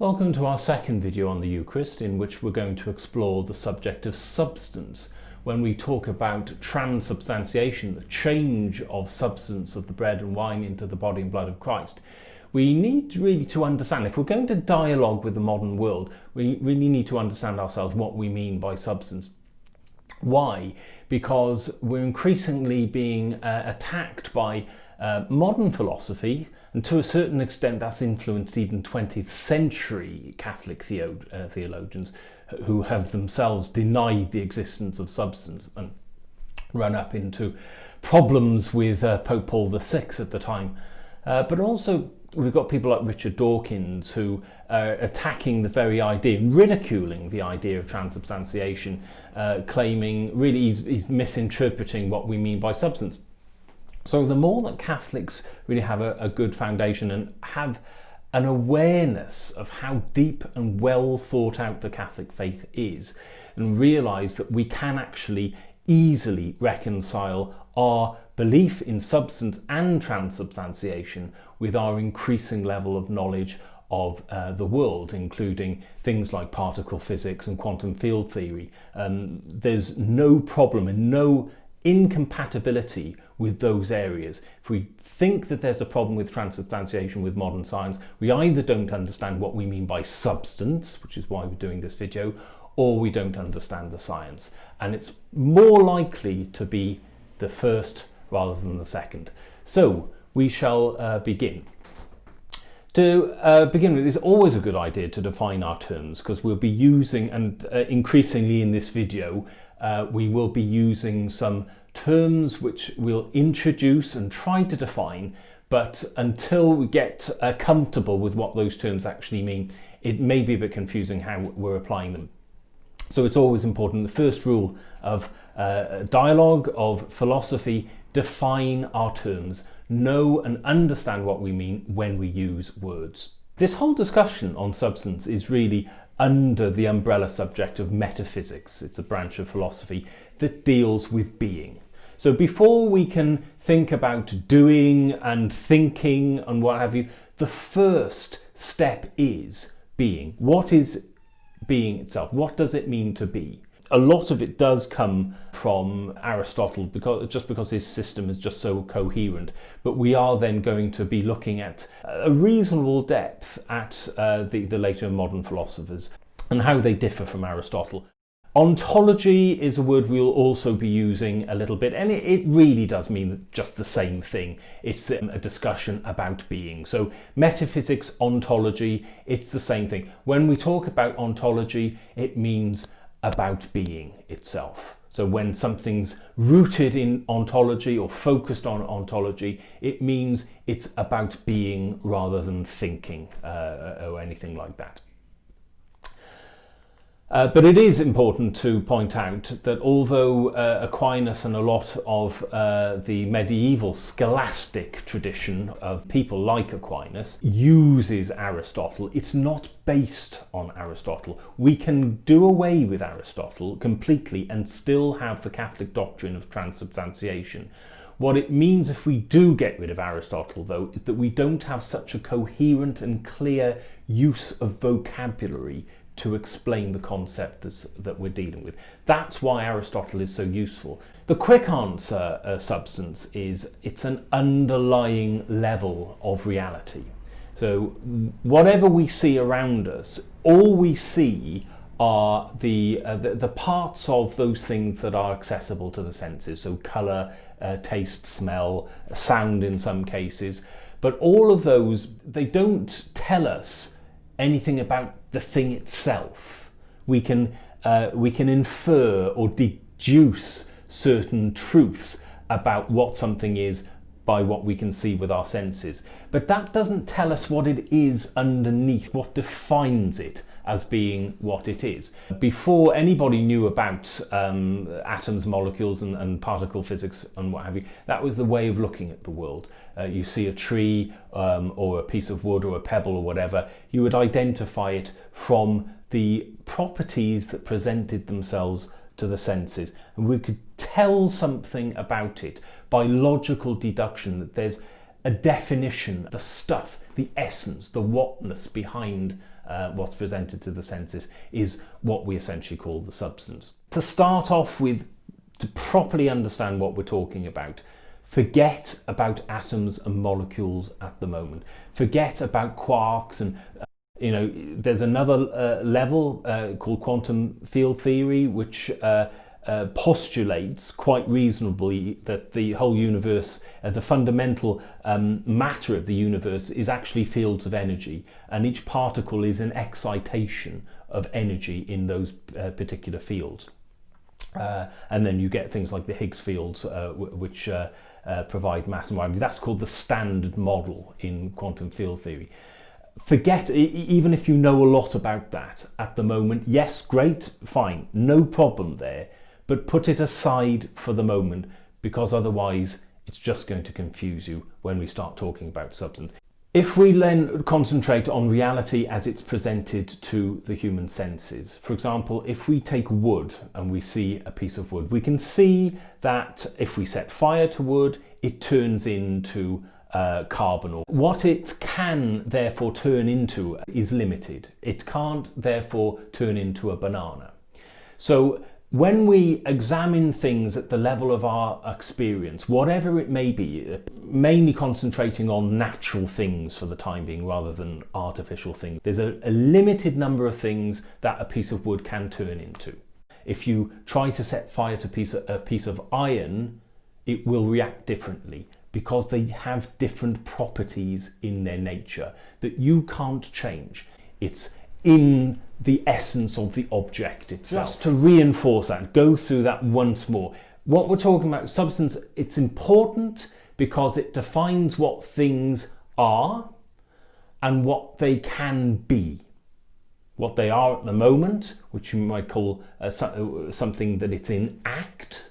Welcome to our second video on the Eucharist, in which we're going to explore the subject of substance. When we talk about transubstantiation, the change of substance of the bread and wine into the body and blood of Christ, we need really to understand, if we're going to dialogue with the modern world, we really need to understand ourselves what we mean by substance. Why? Because we're increasingly being attacked by modern philosophy, and to a certain extent that's influenced even 20th century Catholic theologians who have themselves denied the existence of substance and run up into problems with Pope Paul VI at the time. But also we've got people like Richard Dawkins who are attacking the very idea, ridiculing the idea of transubstantiation, claiming really he's misinterpreting what we mean by substance. So the more that Catholics really have a good foundation and have an awareness of how deep and well thought out the Catholic faith is, and realise that we can actually easily reconcile our belief in substance and transubstantiation with our increasing level of knowledge of the world, including things like particle physics and quantum field theory. There's no problem and no incompatibility with those areas. If we think that there's a problem with transubstantiation with modern science, we either don't understand what we mean by substance, which is why we're doing this video, or we don't understand the science. And it's more likely to be the first rather than the second. So we shall begin. To begin with, it's always a good idea to define our terms, because we'll be using, and increasingly in this video, we will be using some terms which we'll introduce and try to define, but until we get comfortable with what those terms actually mean, it may be a bit confusing how we're applying them. So it's always important, the first rule of dialogue, of philosophy: define our terms, know and understand what we mean when we use words. This whole discussion on substance is really under the umbrella subject of metaphysics. It's a branch of philosophy that deals with being. So before we can think about doing and thinking and what have you, the first step is being. What is being itself? What does it mean to be? A lot of it does come from Aristotle, because his system is just so coherent. But we are then going to be looking at a reasonable depth at the later modern philosophers and how they differ from Aristotle. Ontology is a word we'll also be using a little bit, and it really does mean just the same thing. It's a discussion about being. So metaphysics, ontology, it's the same thing. When we talk about ontology, it means about being itself. So when something's rooted in ontology or focused on ontology, it means it's about being rather than thinking or anything like that. But it is important to point out that although Aquinas and a lot of the medieval scholastic tradition of people like Aquinas uses Aristotle, it's not based on Aristotle. We can do away with Aristotle completely and still have the Catholic doctrine of transubstantiation. What it means if we do get rid of Aristotle, though, is that we don't have such a coherent and clear use of vocabulary to explain the concepts that we're dealing with. That's why Aristotle is so useful. The quick answer, substance, is it's an underlying level of reality. So whatever we see around us, all we see are the parts of those things that are accessible to the senses. So colour, taste, smell, sound in some cases. But all of those, they don't tell us anything about the thing itself. We can infer or deduce certain truths about what something is by what we can see with our senses. But that doesn't tell us what it is underneath, what defines it as being what it is. Before anybody knew about atoms, molecules and particle physics and what have you, that was the way of looking at the world. You see a tree or a piece of wood or a pebble or whatever, you would identify it from the properties that presented themselves to the senses, and we could tell something about it by logical deduction, that there's a definition, the stuff, the essence, the whatness behind what's presented to the senses is what we essentially call the substance. To start off with, to properly understand what we're talking about, forget about atoms and molecules at the moment. Forget about quarks and there's another level called quantum field theory, which postulates quite reasonably that the whole universe, the fundamental matter of the universe is actually fields of energy, and each particle is an excitation of energy in those particular fields. And then you get things like the Higgs fields, which provide mass and energy. That's called the standard model in quantum field theory. Forget, even if you know a lot about that at the moment, yes, great, fine, no problem there, but put it aside for the moment, because otherwise it's just going to confuse you when we start talking about substance. If we then concentrate on reality as it's presented to the human senses, for example, if we take wood and we see a piece of wood, we can see that if we set fire to wood, it turns into carbon. What it can therefore turn into is limited. It can't therefore turn into a banana. So when we examine things at the level of our experience, whatever it may be, mainly concentrating on natural things for the time being rather than artificial things, there's a limited number of things that a piece of wood can turn into. If you try to set fire to a piece of iron, it will react differently, because they have different properties in their nature that you can't change. It's in the essence of the object itself. Just to reinforce that, go through that once more. What we're talking about, substance, it's important because it defines what things are and what they can be. What they are at the moment, which you might call something that it's in act,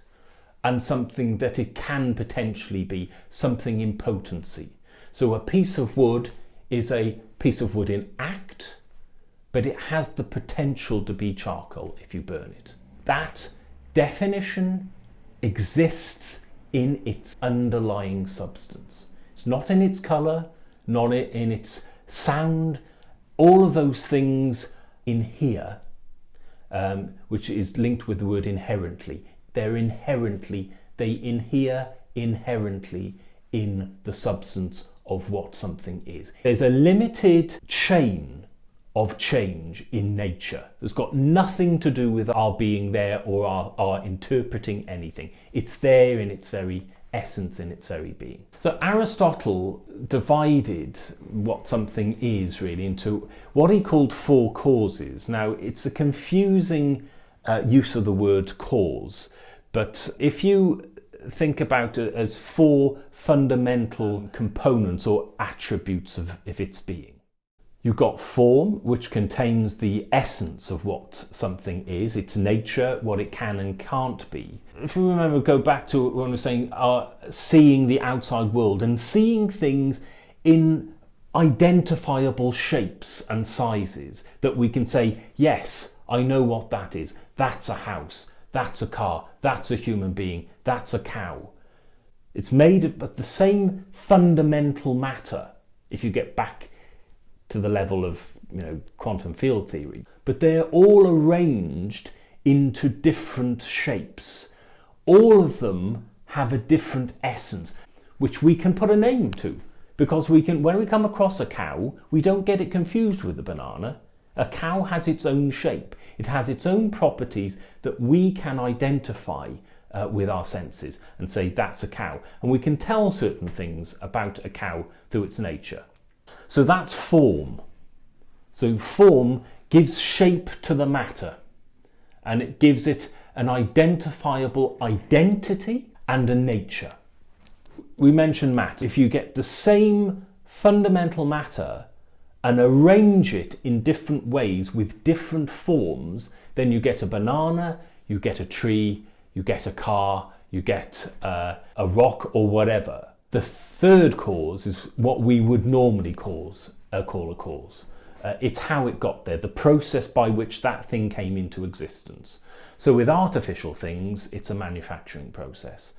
and something that it can potentially be, something in potency. So a piece of wood is a piece of wood in act, but it has the potential to be charcoal if you burn it. That definition exists in its underlying substance. It's not in its colour, not in its sound, all of those things in here, which is linked with the word inherently. They inhere inherently in the substance of what something is. There's a limited chain of change in nature. It's got nothing to do with our being there or our interpreting anything. It's there in its very essence, in its very being. So Aristotle divided what something is really into what he called four causes. Now, it's a confusing use of the word cause, but if you think about it as four fundamental components or attributes of its being. You've got form, which contains the essence of what something is, its nature, what it can and can't be. If you remember, go back to when we were saying seeing the outside world and seeing things in identifiable shapes and sizes that we can say, yes, I know what that is. That's a house, that's a car, that's a human being, that's a cow. It's made of the same fundamental matter, if you get back to the level of quantum field theory, but they're all arranged into different shapes. All of them have a different essence, which we can put a name to, because when we come across a cow, we don't get it confused with a banana. A cow has its own shape. It has its own properties that we can identify with our senses and say that's a cow. And we can tell certain things about a cow through its nature. So that's form. So form gives shape to the matter, and it gives it an identifiable identity and a nature. We mentioned matter. If you get the same fundamental matter and arrange it in different ways with different forms, then you get a banana, you get a tree, you get a car, you get a rock or whatever. The third cause is what we would normally call a cause. It's how it got there, the process by which that thing came into existence. So with artificial things, it's a manufacturing process.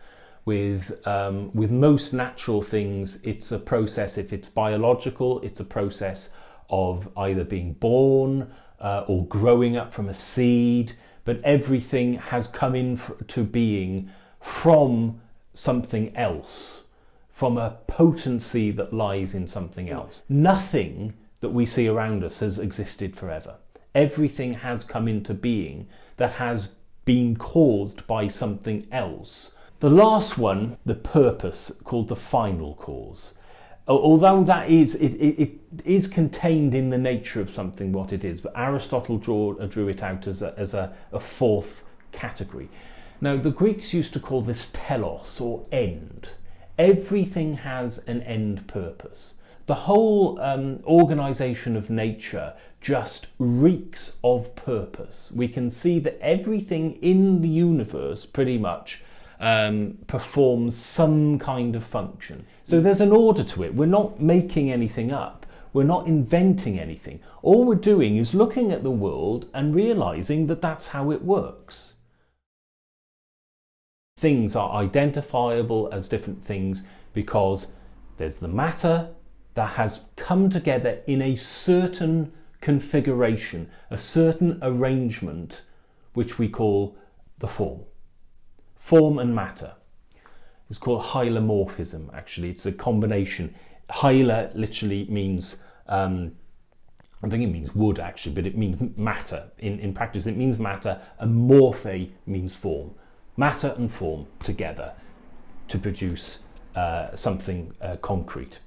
With most natural things, it's a process. If it's biological, it's a process of either being born or growing up from a seed, but everything has come into being from something else, from a potency that lies in something else. Nothing that we see around us has existed forever. Everything has come into being that has been caused by something else. The last one, the purpose, called the final cause. Although that it is contained in the nature of something what it is, but Aristotle drew it out as a fourth category. Now, the Greeks used to call this telos, or end. Everything has an end purpose. The whole organisation of nature just reeks of purpose. We can see that everything in the universe pretty much performs some kind of function. So there's an order to it. We're not making anything up. We're not inventing anything. All we're doing is looking at the world and realising that that's how it works. Things are identifiable as different things because there's the matter that has come together in a certain configuration, a certain arrangement, which we call the form. Form and matter. It's called Hylemorphism, actually. It's a combination. Hyle literally means, I think it means wood, actually, but it means matter. In practice, it means matter, and morphe means form. Matter and form together to produce something concrete.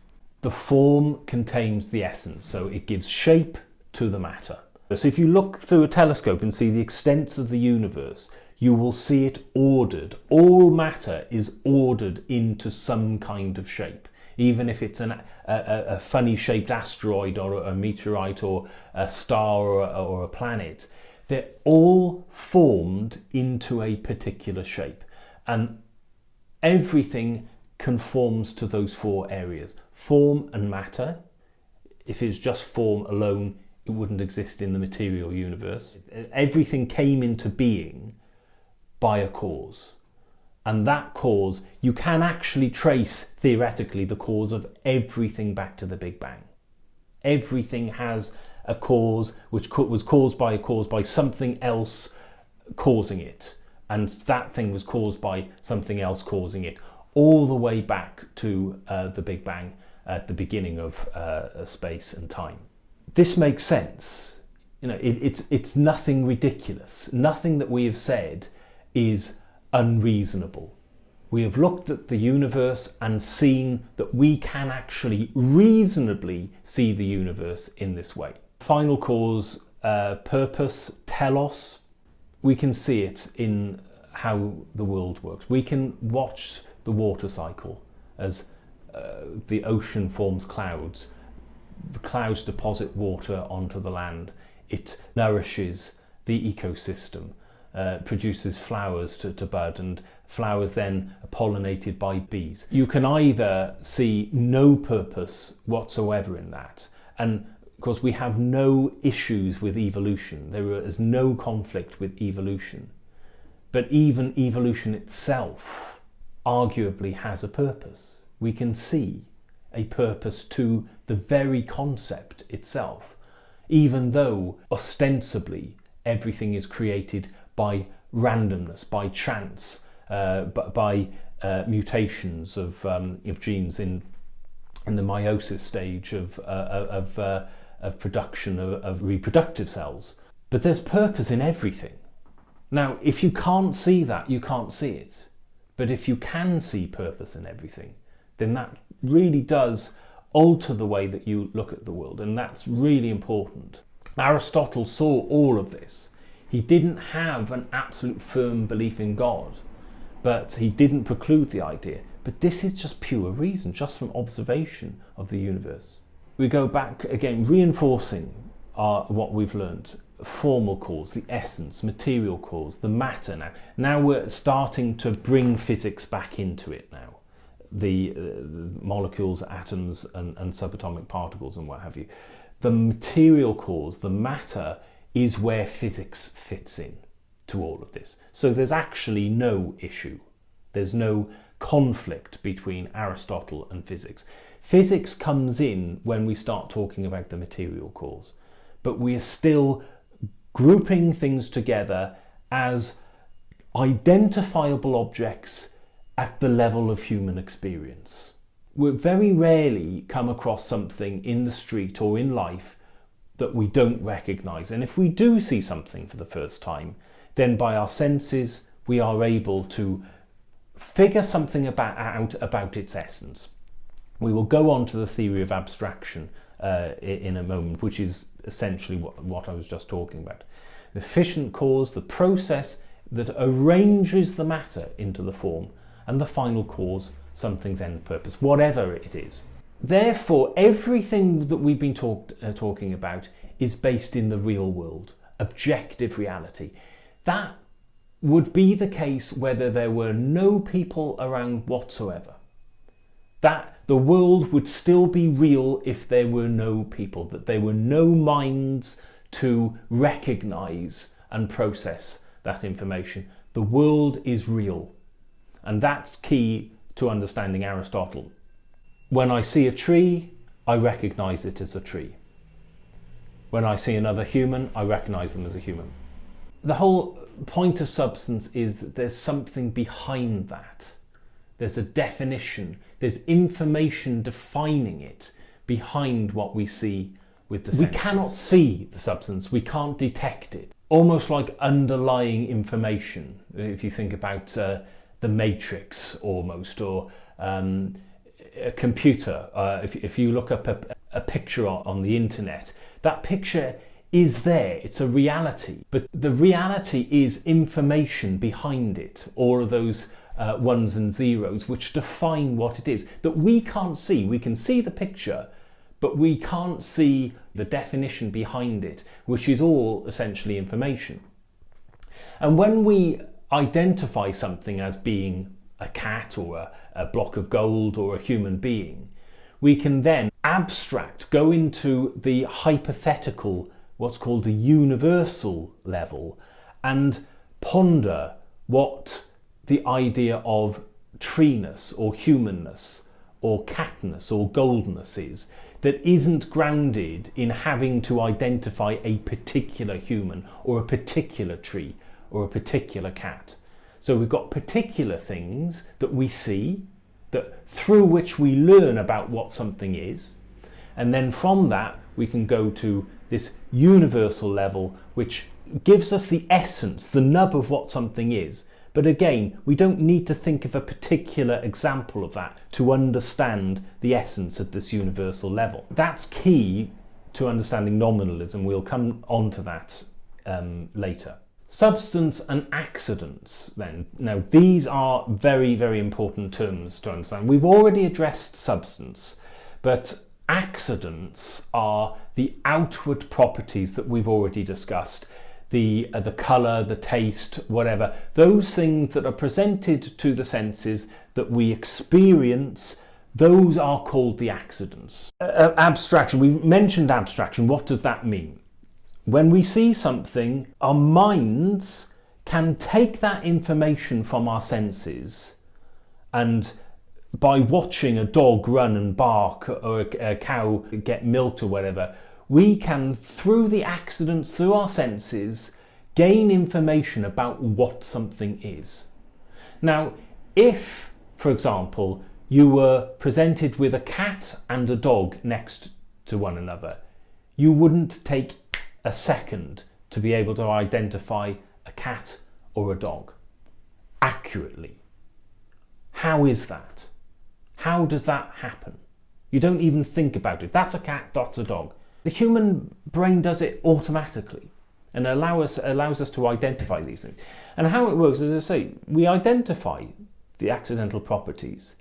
The form contains the essence, so it gives shape to the matter. So if you look through a telescope and see the extents of the universe, you will see it ordered. All matter is ordered into some kind of shape, even if it's a funny shaped asteroid or a meteorite or a star or a planet. They're all formed into a particular shape, and everything conforms to those four areas. Form and matter. If it's just form alone, it wouldn't exist in the material universe. Everything came into being by a cause, and that cause, you can actually trace theoretically the cause of everything back to the Big Bang. Everything has a cause which was caused by something else causing it, and that thing was caused by something else causing it, all the way back to the Big Bang at the beginning of space and time. This makes sense. You know, it's nothing ridiculous. Nothing that we have said is unreasonable. We have looked at the universe and seen that we can actually reasonably see the universe in this way. Final cause, purpose, telos, we can see it in how the world works. We can watch the water cycle as the ocean forms clouds. The clouds deposit water onto the land. It nourishes the ecosystem. Produces flowers to bud, and flowers then are pollinated by bees. You can either see no purpose whatsoever in that, and of course we have no issues with evolution. There is no conflict with evolution, but even evolution itself arguably has a purpose. We can see a purpose to the very concept itself, even though ostensibly everything is created by randomness, by chance, by mutations of genes in the meiosis stage of production of reproductive cells. But there's purpose in everything. Now, if you can't see that, you can't see it. But if you can see purpose in everything, then that really does alter the way that you look at the world, and that's really important. Aristotle saw all of this. He didn't have an absolute firm belief in God, but he didn't preclude the idea. But this is just pure reason, just from observation of the universe. We go back again, reinforcing what we've learned. Formal cause, the essence, material cause, the matter now. Now we're starting to bring physics back into it now. The molecules, atoms, and subatomic particles and what have you. The material cause, the matter, is where physics fits in to all of this. So there's actually no issue. There's no conflict between Aristotle and physics. Physics comes in when we start talking about the material cause, but we are still grouping things together as identifiable objects at the level of human experience. We very rarely come across something in the street or in life that we don't recognise, and if we do see something for the first time, then by our senses we are able to figure something out about its essence. We will go on to the theory of abstraction in a moment, which is essentially what I was just talking about. The efficient cause, the process that arranges the matter into the form, and the final cause, something's end purpose, whatever it is. Therefore, everything that we've been talking about is based in the real world, objective reality. That would be the case whether there were no people around whatsoever. That the world would still be real if there were no people, that there were no minds to recognise and process that information. The world is real, and that's key to understanding Aristotle. When I see a tree, I recognise it as a tree. When I see another human, I recognise them as a human. The whole point of substance is that there's something behind that. There's a definition, there's information defining it behind what we see with the senses. We cannot see the substance, we can't detect it. Almost like underlying information, if you think about the Matrix almost, or a computer. If you look up a picture on the internet, that picture is there, it's a reality, but the reality is information behind it, all of those ones and zeros which define what it is, that we can't see. We can see the picture, but we can't see the definition behind it, which is all essentially information. And when we identify something as being a cat or a block of gold or a human being, we can then abstract, go into the hypothetical, what's called a universal level, and ponder what the idea of treeness or humanness or catness or goldness is, that isn't grounded in having to identify a particular human or a particular tree or a particular cat. So we've got particular things that we see, that through which we learn about what something is, and then from that we can go to this universal level which gives us the essence, the nub of what something is. But again, we don't need to think of a particular example of that to understand the essence at this universal level. That's key to understanding nominalism. We'll come on to that later. Substance and accidents then. Now these are very, very important terms to understand. We've already addressed substance, but accidents are the outward properties that we've already discussed. The colour, the taste, whatever. Those things that are presented to the senses that we experience, those are called the accidents. Abstraction, we mentioned abstraction. What does that mean? When we see something, our minds can take that information from our senses, and by watching a dog run and bark or a cow get milked or whatever, we can, through the accidents, through our senses, gain information about what something is. Now, if, for example, you were presented with a cat and a dog next to one another, you wouldn't take a second to be able to identify a cat or a dog accurately. How is that? How does that happen? You don't even think about it. That's a cat, that's a dog. The human brain does it automatically and allows us to identify these things. And how it works, as I say, we identify the accidental properties.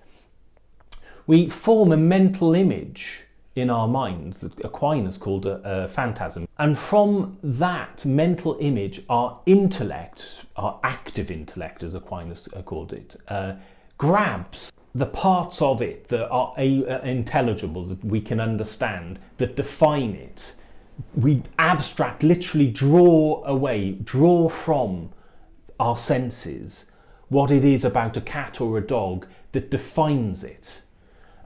We form a mental image in our minds that Aquinas called a phantasm. And from that mental image, our intellect, our active intellect, as Aquinas called it, grabs the parts of it that are intelligible, that we can understand, that define it. We abstract, literally draw from our senses what it is about a cat or a dog that defines it.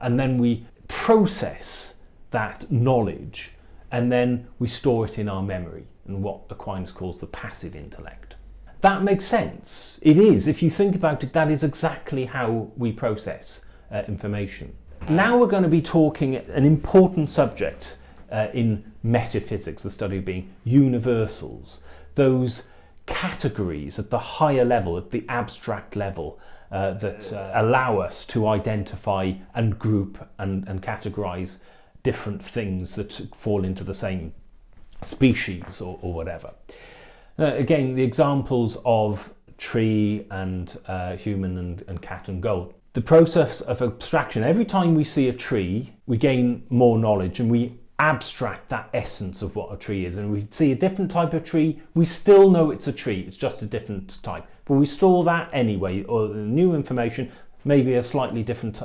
And then we process that knowledge, and then we store it in our memory, and what Aquinas calls the passive intellect. That makes sense. It is. If you think about it, that is exactly how we process information. Now we're going to be talking an important subject in metaphysics, the study of being, universals, those categories at the higher level, at the abstract level, that allow us to identify and group and categorize different things that fall into the same species or whatever. Again, the examples of tree and human and cat and goat. The process of abstraction, every time we see a tree, we gain more knowledge and we abstract that essence of what a tree is. And we see a different type of tree, we still know it's a tree, it's just a different type. But we store that anyway, or new information, maybe a slightly different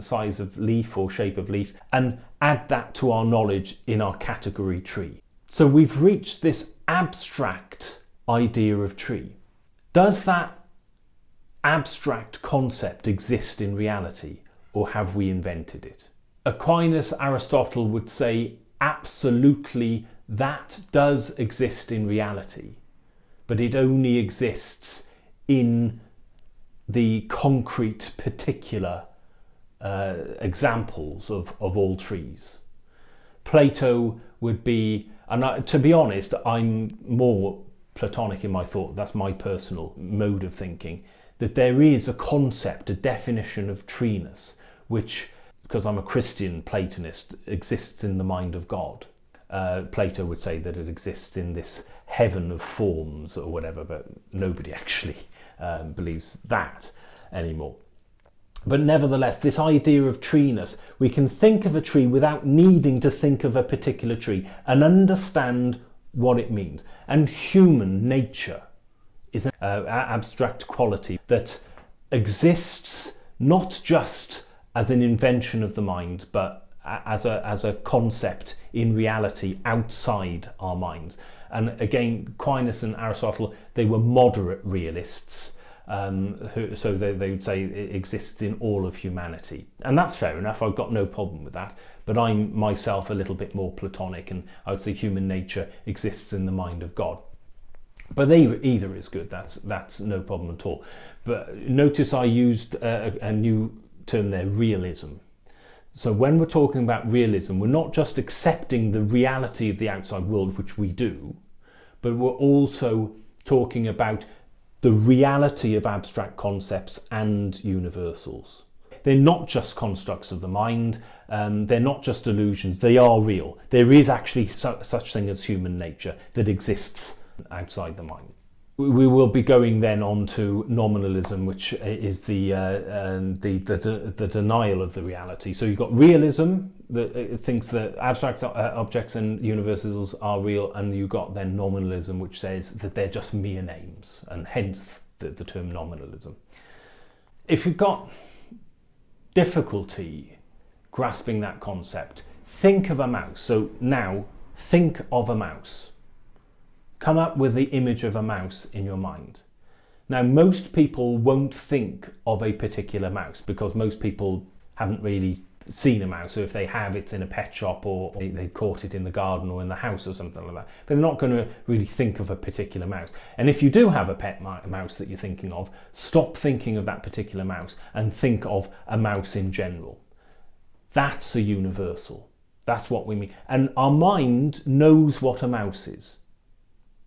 size of leaf or shape of leaf, and add that to our knowledge in our category tree. So we've reached this abstract idea of tree. Does that abstract concept exist in reality, or have we invented it? Aquinas, Aristotle would say absolutely that does exist in reality, but it only exists in the concrete particular examples of all trees. Plato would be, and to be honest, I'm more Platonic in my thought, that's my personal mode of thinking, that there is a concept, a definition of treeness, which, because I'm a Christian Platonist, exists in the mind of God. Plato would say that it exists in this heaven of forms or whatever, but nobody actually believes that anymore. But nevertheless, this idea of treeness, we can think of a tree without needing to think of a particular tree and understand what it means. And human nature is an abstract quality that exists not just as an invention of the mind, but as a concept in reality outside our minds. And again, Aquinas and Aristotle, they were moderate realists. So they would say it exists in all of humanity. And that's fair enough, I've got no problem with that. But I'm myself a little bit more Platonic, and I would say human nature exists in the mind of God. But either is good, that's no problem at all. But notice I used a new term there, realism. So when we're talking about realism, we're not just accepting the reality of the outside world, which we do, but we're also talking about the reality of abstract concepts and universals. They're not just constructs of the mind, they're not just illusions, they are real. There is actually such thing as human nature that exists outside the mind. We will be going then on to nominalism, which is the denial of the reality. So you've got realism, that thinks that abstract objects and universals are real, and you've got then nominalism, which says that they're just mere names, and hence the term nominalism. If you've got difficulty grasping that concept, think of a mouse. So now think of a mouse. Come up with the image of a mouse in your mind. Now, most people won't think of a particular mouse because most people haven't really seen a mouse. So if they have, it's in a pet shop, or they caught it in the garden or in the house or something like that. But they're not going to really think of a particular mouse. And if you do have a pet mouse that you're thinking of, stop thinking of that particular mouse and think of a mouse in general. That's a universal. That's what we mean. And our mind knows what a mouse is.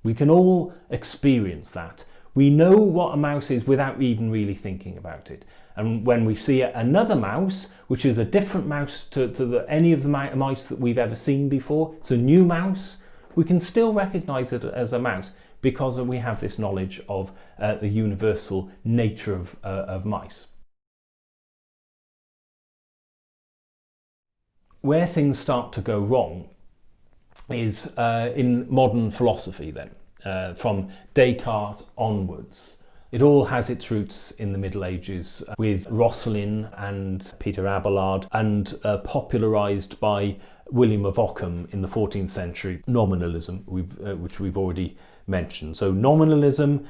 We can all experience that. We know what a mouse is without even really thinking about it. And when we see another mouse, which is a different mouse to any of the mice that we've ever seen before, it's a new mouse, we can still recognize it as a mouse because we have this knowledge of the universal nature of mice. Where things start to go wrong is in modern philosophy then, from Descartes onwards. It all has its roots in the Middle Ages with Roscelin and Peter Abelard, and popularised by William of Ockham in the 14th century, Nominalism, which we've already mentioned. So nominalism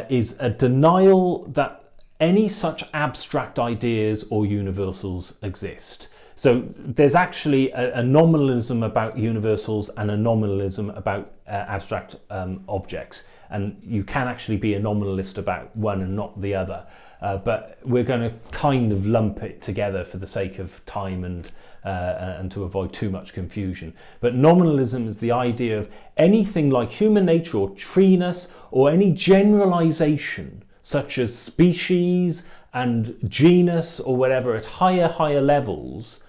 is a denial that any such abstract ideas or universals exist. So there's actually a nominalism about universals and a nominalism about abstract objects. And you can actually be a nominalist about one and not the other. But we're going to kind of lump it together for the sake of time and to avoid too much confusion. But nominalism is the idea of anything like human nature or treeness or any generalization such as species and genus or whatever at higher levels.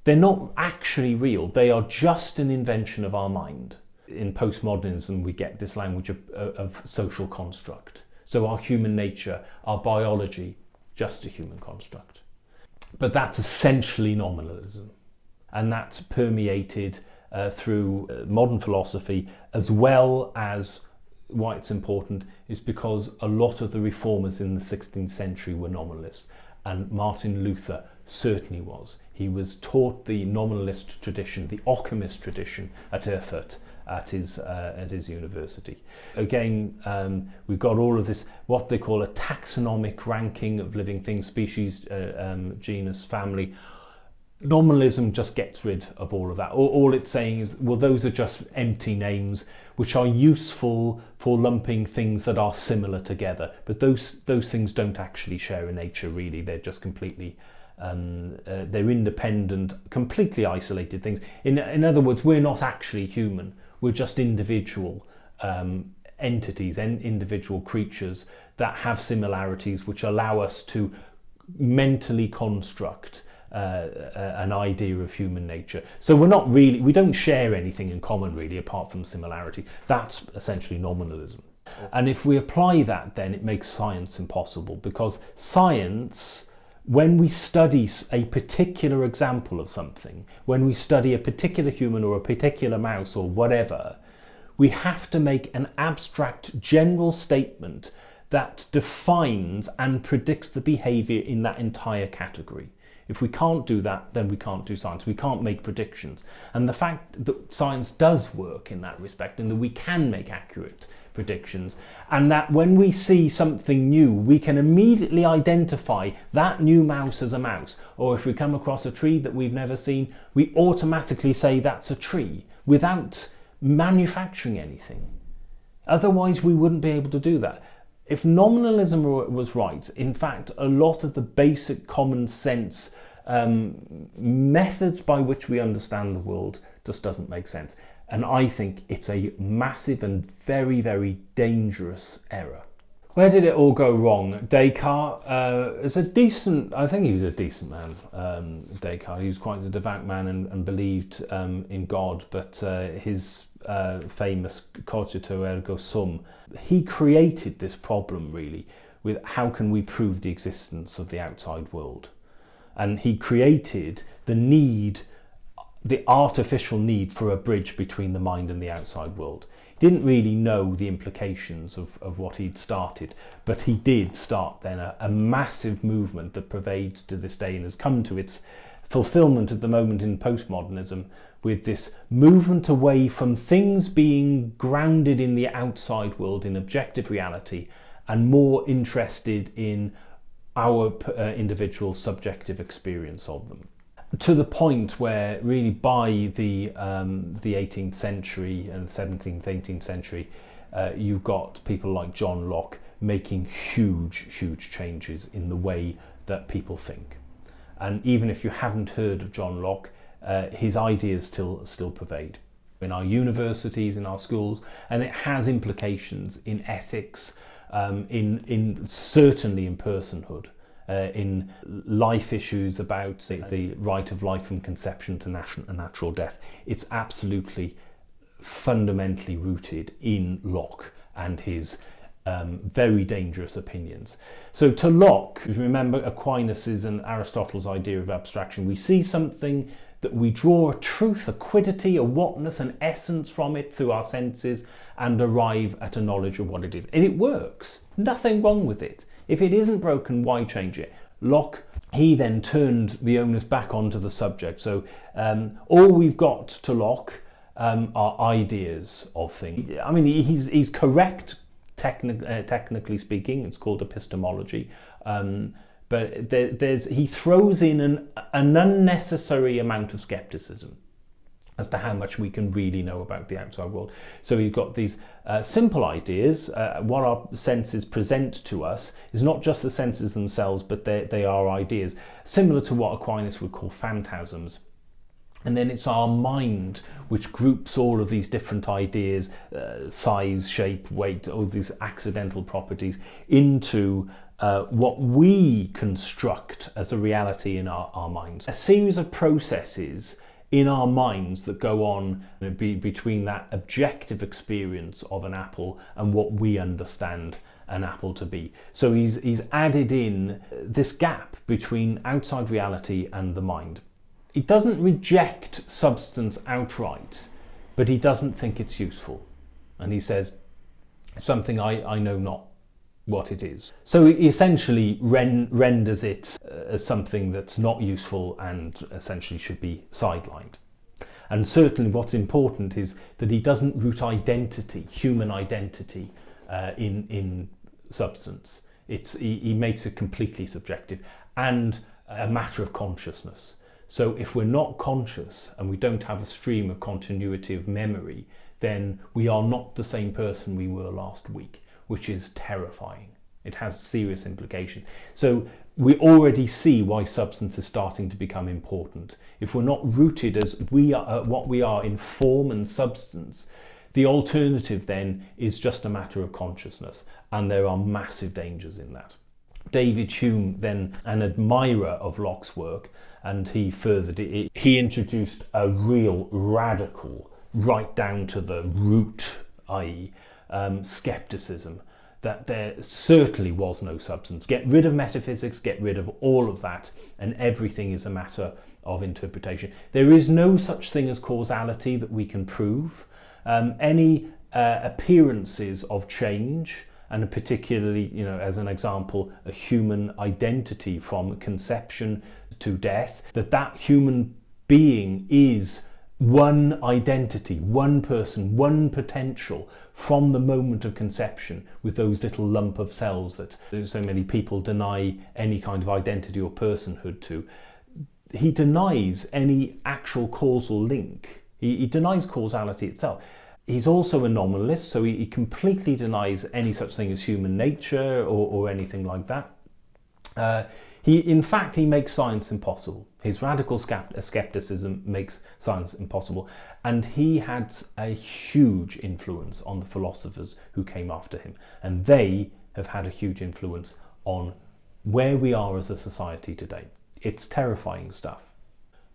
They're not actually real. They are just an invention of our mind. In postmodernism, we get this language of social construct. So our human nature, our biology, just a human construct. But that's essentially nominalism. And that's permeated through modern philosophy, as well as why it's important is because a lot of the reformers in the 16th century were nominalists. And Martin Luther certainly was. He was taught the nominalist tradition, the Occamist tradition at Erfurt, at his university. Again, we've got all of this, what they call a taxonomic ranking of living things, species, genus, family. Nominalism just gets rid of all of that. All it's saying is, well, those are just empty names which are useful for lumping things that are similar together. But those things don't actually share a nature, really. They're just completely, they're independent, completely isolated things. In other words, we're not actually human. We're just individual entities and individual creatures that have similarities which allow us to mentally construct an idea of human nature. So we don't share anything in common really apart from similarity. That's essentially nominalism. And if we apply that, then it makes science impossible, because science, when we study a particular example of something, when we study a particular human or a particular mouse or whatever, we have to make an abstract general statement that defines and predicts the behavior in that entire category. If we can't do that, then we can't do science. We can't make predictions. And the fact that science does work in that respect, and that we can make accurate predictions, and that when we see something new, we can immediately identify that new mouse as a mouse. Or if we come across a tree that we've never seen, we automatically say that's a tree without manufacturing anything. Otherwise, we wouldn't be able to do that. If nominalism was right, in fact, a lot of the basic common sense methods by which we understand the world just doesn't make sense. And I think it's a massive and very, very dangerous error. Where did it all go wrong? Descartes is a decent, I think he was a decent man, Descartes. He was quite a devout man and believed in God, but his famous cogito ergo sum, he created this problem really with how can we prove the existence of the outside world. And he created the artificial need for a bridge between the mind and the outside world. He didn't really know the implications of what he'd started, but he did start then a massive movement that pervades to this day and has come to its fulfillment at the moment in postmodernism, with this movement away from things being grounded in the outside world, in objective reality, and more interested in our individual subjective experience of them. To the point where really by the 18th century and 17th, 18th century, you've got people like John Locke making huge changes in the way that people think. And even if you haven't heard of John Locke, his ideas still pervade in our universities, in our schools, and it has implications in ethics, certainly in personhood. In life issues about the right of life from conception to natural death. It's absolutely fundamentally rooted in Locke and his very dangerous opinions. So to Locke, if you remember Aquinas' and Aristotle's idea of abstraction, we see something that we draw a truth, a quiddity, a whatness, an essence from it through our senses and arrive at a knowledge of what it is. And it works. Nothing wrong with it. If it isn't broken, why change it? Locke, he then turned the onus back onto the subject. So all we've got to Locke are ideas of things. I mean, he's correct Technically speaking, it's called epistemology. But he throws in an unnecessary amount of skepticism as to how much we can really know about the outside world. So you've got these simple ideas. What our senses present to us is not just the senses themselves, but they are ideas, similar to what Aquinas would call phantasms. And then it's our mind which groups all of these different ideas, size, shape, weight, all these accidental properties, into what we construct as a reality in our minds. A series of processes in our minds that go on between that objective experience of an apple and what we understand an apple to be. So he's added in this gap between outside reality and the mind. He doesn't reject substance outright, but he doesn't think it's useful. And he says, something I know not what it is. So he essentially renders it as something that's not useful and essentially should be sidelined. And certainly what's important is that he doesn't root identity, human identity, in substance. He makes it completely subjective and a matter of consciousness. So if we're not conscious and we don't have a stream of continuity of memory, then we are not the same person we were last week, which is terrifying. It has serious implications. So we already see why substance is starting to become important. If we're not rooted as we are, what we are in form and substance, the alternative then is just a matter of consciousness, and there are massive dangers in that. David Hume, then an admirer of Locke's work, and he furthered it. He introduced a real radical, right down to the root, i.e. Skepticism, that there certainly was no substance. Get rid of metaphysics, get rid of all of that, and everything is a matter of interpretation. There is no such thing as causality that we can prove. Any appearances of change, and particularly, as an example, a human identity from conception to death, that human being is one identity, one person, one potential from the moment of conception, with those little lump of cells that so many people deny any kind of identity or personhood to. He denies any actual causal link. He denies causality itself. He's also a nominalist, so he completely denies any such thing as human nature or anything like that. In fact, he makes science impossible. His radical skepticism makes science impossible. And he had a huge influence on the philosophers who came after him. And they have had a huge influence on where we are as a society today. It's terrifying stuff.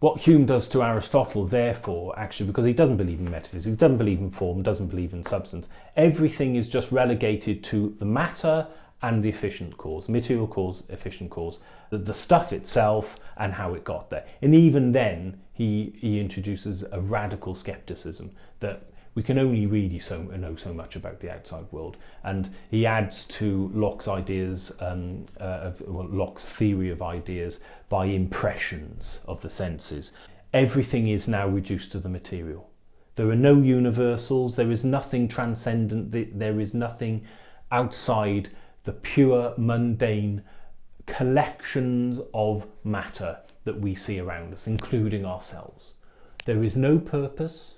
What Hume does to Aristotle, therefore, actually, because he doesn't believe in metaphysics, doesn't believe in form, doesn't believe in substance, everything is just relegated to the matter and the efficient cause, material cause, efficient cause, the stuff itself and how it got there. And even then, he introduces a radical skepticism that we can only really know so much about the outside world. And he adds to Locke's ideas, Locke's theory of ideas, by impressions of the senses. Everything is now reduced to the material. There are no universals, there is nothing transcendent, there is nothing outside the pure, mundane collections of matter that we see around us, including ourselves. There is no purpose,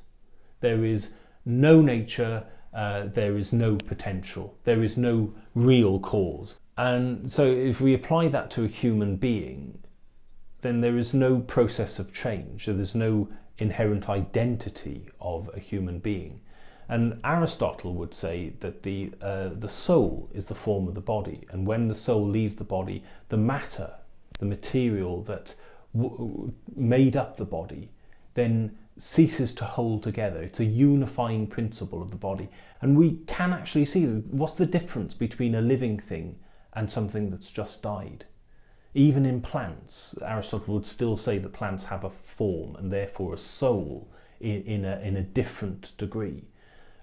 there is no nature, there is no potential, there is no real cause. And so if we apply that to a human being, then there is no process of change, so there's no inherent identity of a human being. And Aristotle would say that the soul is the form of the body, and when the soul leaves the body, the matter, the material that made up the body, then ceases to hold together. It's a unifying principle of the body. And we can actually see what's the difference between a living thing and something that's just died. Even in plants, Aristotle would still say that plants have a form and therefore a soul in a different degree.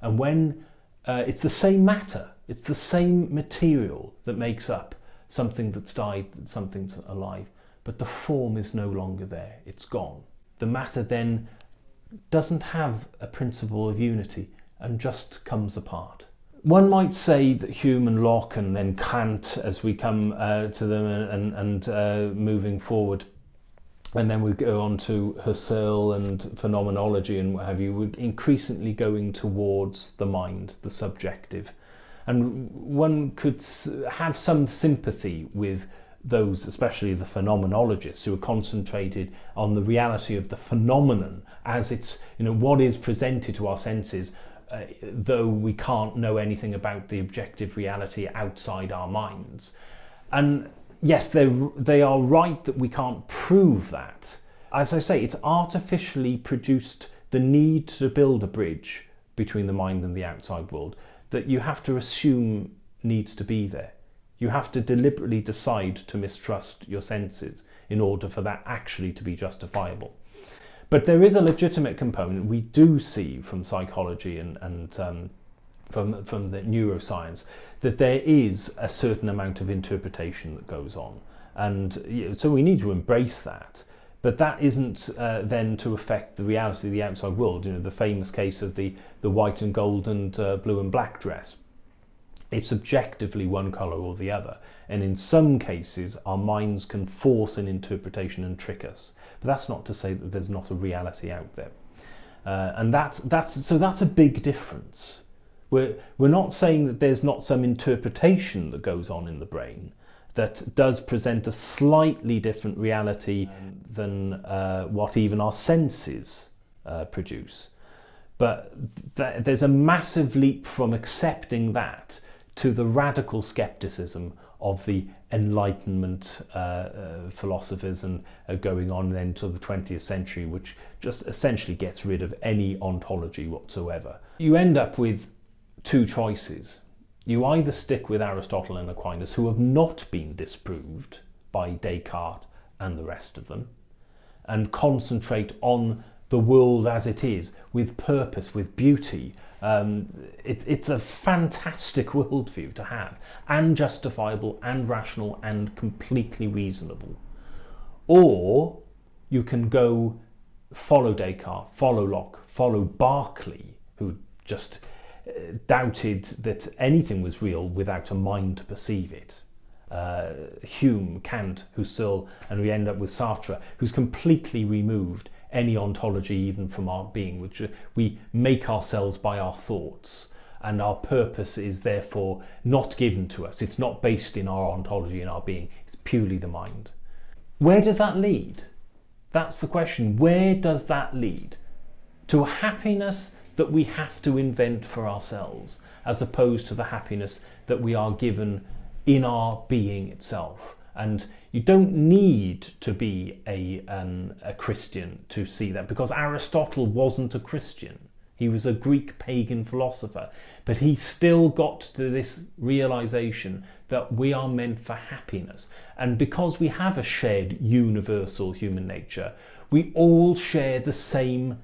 And when it's the same matter, it's the same material that makes up something that's died, something's alive, but the form is no longer there, it's gone. The matter then doesn't have a principle of unity and just comes apart. One might say that Hume and Locke and then Kant, as we come to them and moving forward, and then we go on to Husserl and phenomenology and what have you, we're increasingly going towards the mind, the subjective. And one could have some sympathy with those, especially the phenomenologists, who are concentrated on the reality of the phenomenon as it's, what is presented to our senses, though we can't know anything about the objective reality outside our minds. And yes, they are right that we can't prove that. As I say, it's artificially produced the need to build a bridge between the mind and the outside world that you have to assume needs to be there. You have to deliberately decide to mistrust your senses in order for that actually to be justifiable. But there is a legitimate component we do see from psychology and from the neuroscience, that there is a certain amount of interpretation that goes on. And so we need to embrace that. But that isn't then to affect the reality of the outside world. The famous case of the white and gold and blue and black dress. It's objectively one colour or the other. And in some cases, our minds can force an interpretation and trick us. But that's not to say that there's not a reality out there. And that's a big difference. We're not saying that there's not some interpretation that goes on in the brain that does present a slightly different reality than what even our senses produce. But there's a massive leap from accepting that to the radical skepticism of the Enlightenment philosophers and going on then to the 20th century, which just essentially gets rid of any ontology whatsoever. You end up with two choices. You either stick with Aristotle and Aquinas, who have not been disproved by Descartes and the rest of them, and concentrate on the world as it is, with purpose, with beauty. It's a fantastic worldview to have, and justifiable, and rational, and completely reasonable. Or you can go follow Descartes, follow Locke, follow Berkeley, who just doubted that anything was real without a mind to perceive it. Hume, Kant, Husserl, and we end up with Sartre, who's completely removed any ontology even from our being, which we make ourselves by our thoughts, and our purpose is therefore not given to us. It's not based in our ontology, in our being. It's purely the mind. Where does that lead? That's the question. Where does that lead? To a happiness that we have to invent for ourselves, as opposed to the happiness that we are given in our being itself. And you don't need to be a Christian to see that, because Aristotle wasn't a Christian. He was a Greek pagan philosopher, but he still got to this realization that we are meant for happiness. And because we have a shared universal human nature, we all share the same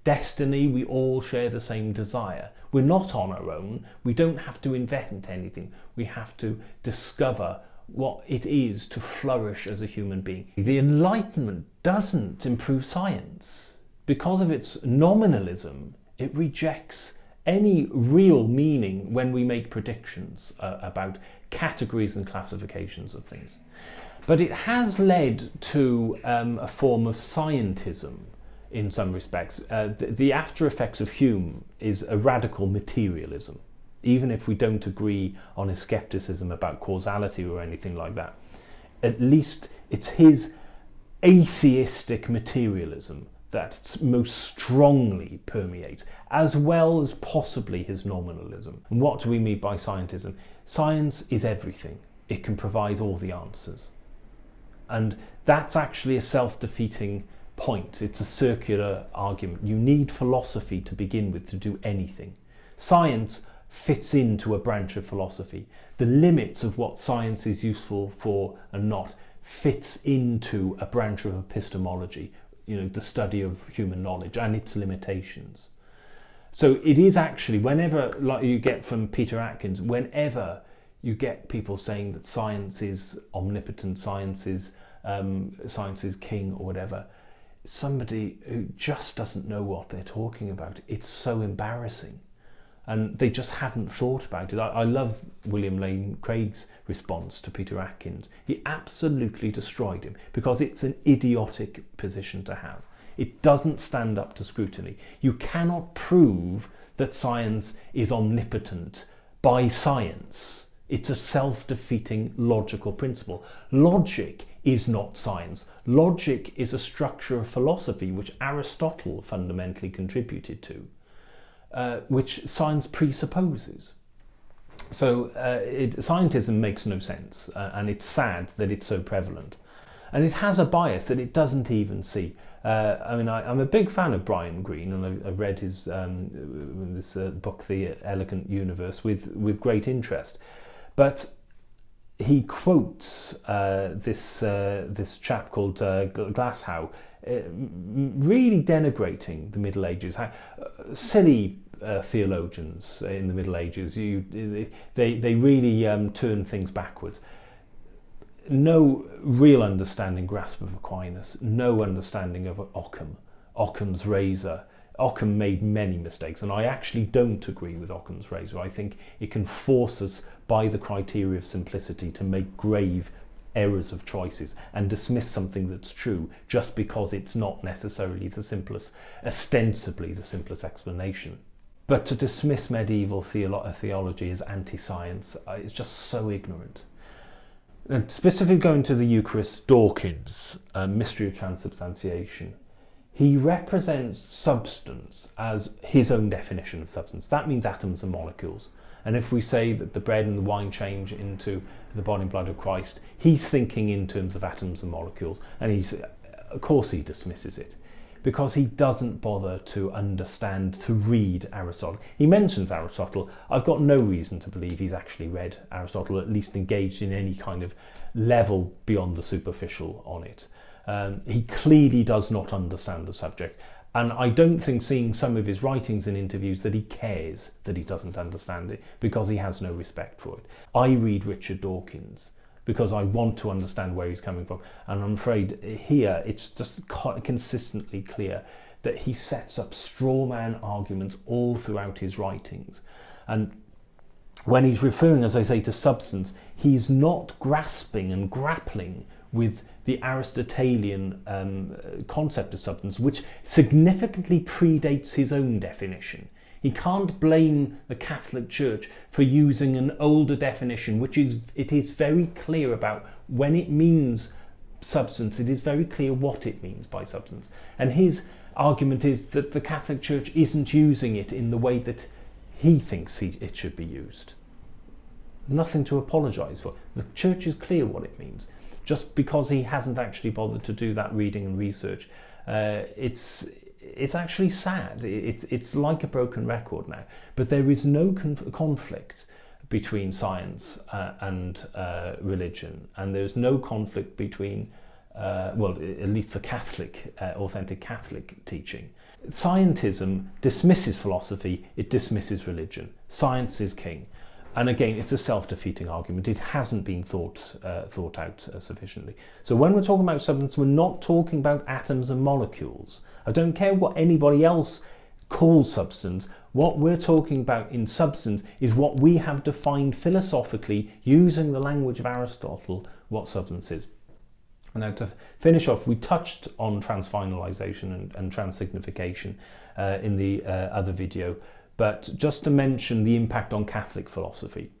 destiny, we all share the same desire. We're not on our own. We don't have to invent anything. We have to discover what it is to flourish as a human being. The Enlightenment doesn't improve science. Because of its nominalism, it rejects any real meaning when we make predictions about categories and classifications of things. But it has led to a form of scientism in some respects. The after effects of Hume is a radical materialism, even if we don't agree on his skepticism about causality or anything like that. At least it's his atheistic materialism that most strongly permeates, as well as possibly his nominalism. And what do we mean by scientism? Science is everything. It can provide all the answers. And that's actually a self-defeating point. It's a circular argument. You need philosophy to begin with to do anything. Science fits into a branch of philosophy. The limits of what science is useful for and not fits into a branch of epistemology, the study of human knowledge and its limitations. So it is actually, whenever, like you get from Peter Atkins, whenever you get people saying that science is omnipotent, science is king or whatever, somebody who just doesn't know what they're talking about. It's so embarrassing. And they just haven't thought about it. I love William Lane Craig's response to Peter Atkins. He absolutely destroyed him because it's an idiotic position to have. It doesn't stand up to scrutiny. You cannot prove that science is omnipotent by science. It's a self-defeating logical principle. Logic is not science. Logic is a structure of philosophy which Aristotle fundamentally contributed to. Which science presupposes. So scientism makes no sense, and it's sad that it's so prevalent. And it has a bias that it doesn't even see. I'm a big fan of Brian Greene, and I've read his this book, The Elegant Universe, with great interest. But he quotes this chap called Glashow, really denigrating the Middle Ages. How silly theologians in the Middle Ages, they really turn things backwards. No real understanding, grasp of Aquinas, no understanding of Occam's razor. Occam made many mistakes, and I actually don't agree with Occam's razor. I think it can force us by the criteria of simplicity to make grave errors of choices and dismiss something that's true just because it's not necessarily the simplest, ostensibly the simplest explanation. But to dismiss medieval theology as anti-science is just so ignorant. And specifically going to the Eucharist, Dawkins, Mystery of Transubstantiation, he represents substance as his own definition of substance. That means atoms and molecules. And if we say that the bread and the wine change into the body and blood of Christ, he's thinking in terms of atoms and molecules. And of course he dismisses it, because he doesn't bother to understand, to read Aristotle. He mentions Aristotle. I've got no reason to believe he's actually read Aristotle, at least engaged in any kind of level beyond the superficial on it. He clearly does not understand the subject. And I don't think, seeing some of his writings and interviews, that he cares that he doesn't understand it, because he has no respect for it. I read Richard Dawkins because I want to understand where he's coming from. And I'm afraid here it's just consistently clear that he sets up straw man arguments all throughout his writings. And when he's referring, as I say, to substance, he's not grasping and grappling with the Aristotelian concept of substance, which significantly predates his own definition. He can't blame the Catholic Church for using an older definition, it is very clear about when it means substance. It is very clear what it means by substance. And his argument is that the Catholic Church isn't using it in the way that he thinks it should be used. Nothing to apologise for. The Church is clear what it means. Just because he hasn't actually bothered to do that reading and research, it's actually sad. It's like a broken record now. But there is no conflict between science and religion, and there's no conflict between, at least the Catholic, authentic Catholic teaching. Scientism dismisses philosophy, it dismisses religion. Science is king. And again, it's a self-defeating argument. It hasn't been thought out sufficiently. So when we're talking about substance, we're not talking about atoms and molecules. I don't care what anybody else calls substance. What we're talking about in substance is what we have defined philosophically, using the language of Aristotle, what substance is. And now to finish off, we touched on transfinalization and transsignification in the other video. But just to mention the impact on Catholic philosophy.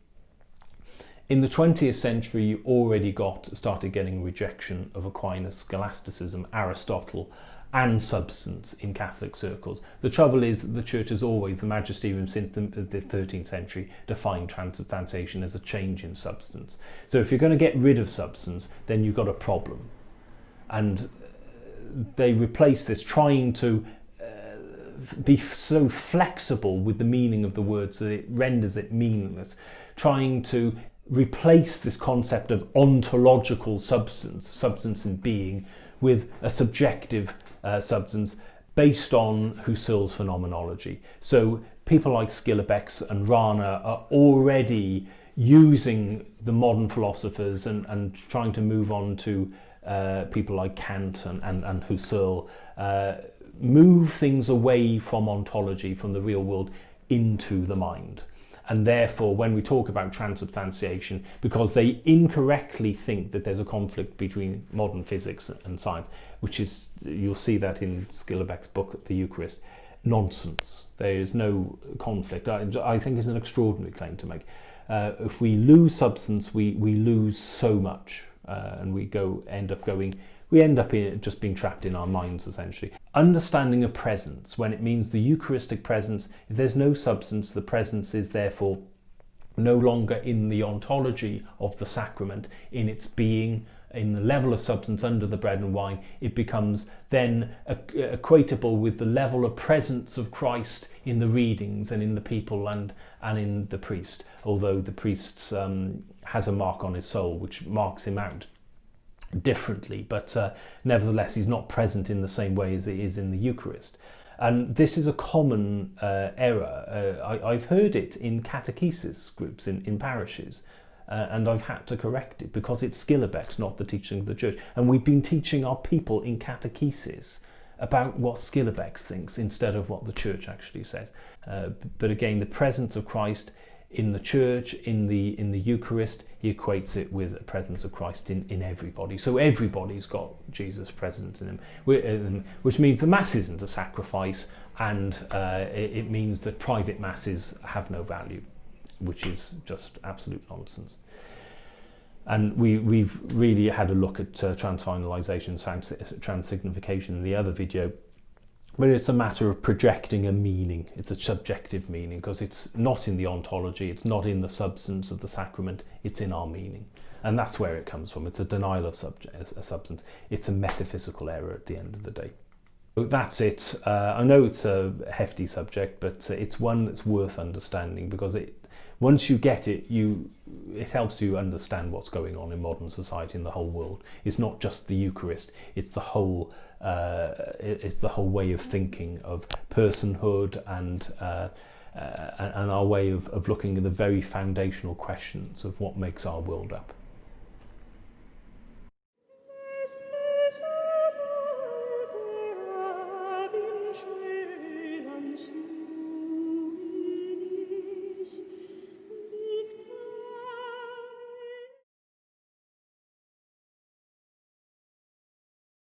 In the 20th century, you already started getting rejection of Aquinas, scholasticism, Aristotle, and substance in Catholic circles. The trouble is the Church has always, the magisterium since the 13th century, defined transubstantiation as a change in substance. So if you're going to get rid of substance, then you've got a problem. And they replace this, trying to be so flexible with the meaning of the words that it renders it meaningless, trying to replace this concept of ontological substance in being, with a subjective substance based on Husserl's phenomenology. So people like Schillebeeckx and Rana are already using the modern philosophers and trying to move on to people like Kant and Husserl, move things away from ontology, from the real world, into the mind. And therefore, when we talk about transubstantiation, because they incorrectly think that there's a conflict between modern physics and science, which is, you'll see that in Schillebeeckx's book, The Eucharist, nonsense. There is no conflict. I think it's an extraordinary claim to make. If we lose substance, we lose so much, and we end up just being trapped in our minds, essentially. Understanding a presence, when it means the Eucharistic presence, if there's no substance, the presence is therefore no longer in the ontology of the sacrament, in its being, in the level of substance under the bread and wine. It becomes then equatable with the level of presence of Christ in the readings and in the people and in the priest, although the priest has a mark on his soul which marks him out differently, but nevertheless he's not present in the same way as he is in the Eucharist. And this is a common error. I've heard it in catechesis groups in parishes, and I've had to correct it because it's Schillebeeckx, not the teaching of the church. And we've been teaching our people in catechesis about what Schillebeeckx thinks instead of what the church actually says. But again, the presence of Christ in the church, in the Eucharist, he equates it with the presence of Christ in everybody. So everybody's got Jesus present in him, which means the Mass isn't a sacrifice, and it means that private Masses have no value, which is just absolute nonsense. And we've really had a look at transfinalization, transsignification in the other video. But it's a matter of projecting a meaning. It's a subjective meaning because it's not in the ontology, it's not in the substance of the sacrament, it's in our meaning. And that's where it comes from. It's a denial of substance. It's a metaphysical error at the end of the day. So that's it. I know it's a hefty subject, but it's one that's worth understanding because once you get it, it helps you understand what's going on in modern society in the whole world. It's not just the Eucharist, it's the whole way of thinking of personhood and our way of looking at the very foundational questions of what makes our world up.